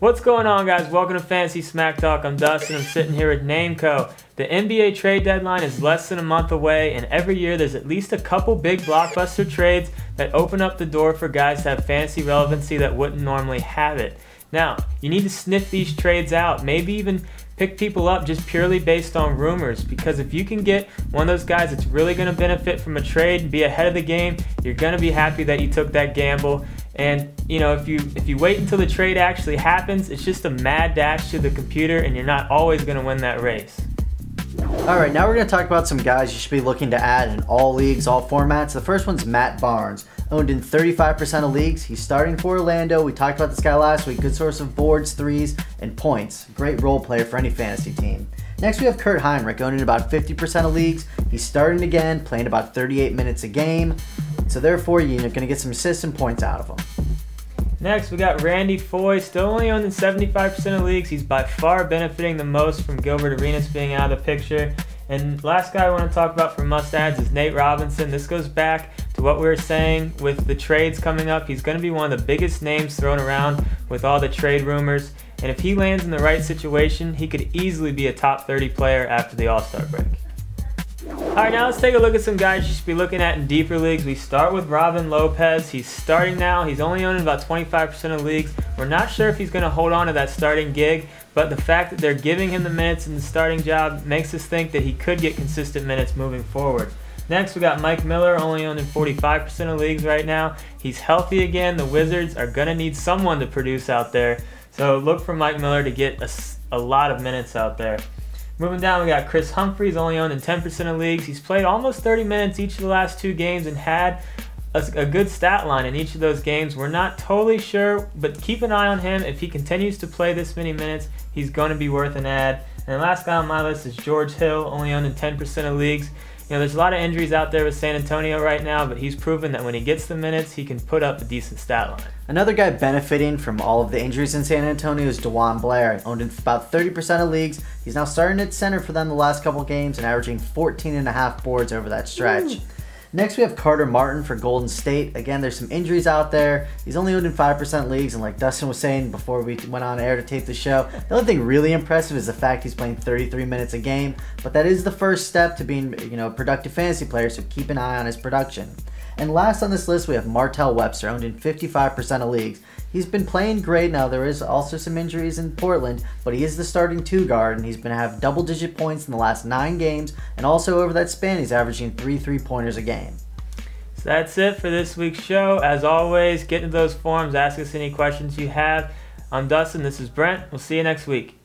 What's going on, guys? Welcome to Fantasy Smack Talk. I'm Dustin. I'm sitting here with Nameco. The NBA trade deadline is less than a month away, and every year there's at least a couple big blockbuster trades that open up the door for guys to have fantasy relevancy that wouldn't normally have it. Now, you need to sniff these trades out, maybe even pick people up just purely based on rumors, because if you can get one of those guys that's really going to benefit from a trade and be ahead of the game, you're going to be happy that you took that gamble. And you know, if you wait until the trade actually happens, it's just a mad dash to the computer, and you're not always going to win that race. Alright, now we're going to talk about some guys you should be looking to add in all leagues, all formats. The first one's Matt Barnes. Owned in 35% of leagues. He's starting for Orlando. We talked about this guy last week. Good source of boards, threes, and points. Great role player for any fantasy team. Next we have Kurt Heinrich, owned in about 50% of leagues. He's starting again, playing about 38 minutes a game. So therefore, you're going to get some assists and points out of him. Next, we got Randy Foye, still only owned in 75% of leagues. He's by far benefiting the most from Gilbert Arenas being out of the picture. And last guy I want to talk about for must-adds is Nate Robinson. This goes back to what we were saying with the trades coming up. He's going to be one of the biggest names thrown around with all the trade rumors. And if he lands in the right situation, he could easily be a top 30 player after the All-Star break. Alright, now let's take a look at some guys you should be looking at in deeper leagues. We start with Robin Lopez. He's starting now. He's only owned in about 25% of leagues. We're not sure if he's going to hold on to that starting gig, but the fact that they're giving him the minutes in the starting job makes us think that he could get consistent minutes moving forward. Next, we got Mike Miller, only owned in 45% of leagues right now. He's healthy again. The Wizards are going to need someone to produce out there, so look for Mike Miller to get a lot of minutes out there. Moving down, we got Chris Humphries, only owned in 10% of leagues. He's played almost 30 minutes each of the last two games and had a good stat line in each of those games. We're not totally sure, but keep an eye on him. If he continues to play this many minutes, he's going to be worth an add. And the last guy on my list is George Hill, only owned in 10% of leagues. You know, there's a lot of injuries out there with San Antonio right now, but he's proven that when he gets the minutes, he can put up a decent stat line. Another guy benefiting from all of the injuries in San Antonio is DeJuan Blair. Owned in about 30% of leagues. He's now starting at center for them the last couple games and averaging 14.5 boards over that stretch. Next we have Carter Martin for Golden State. Again, there's some injuries out there. He's only owned in 5% leagues, and like Dustin was saying before we went on air to tape the show, the only thing really impressive is the fact he's playing 33 minutes a game, but that is the first step to being, a productive fantasy player, so keep an eye on his production. And last on this list we have Martell Webster, owned in 55% of leagues. He's been playing great. Now there is also some injuries in Portland, but he is the starting two guard, and he's been to have double-digit points in the last 9 games, and also over that span he's averaging 3 3-pointers a game. So that's it for this week's show. As always, get into those forums, ask us any questions you have. I'm Dustin, this is Brent. We'll see you next week.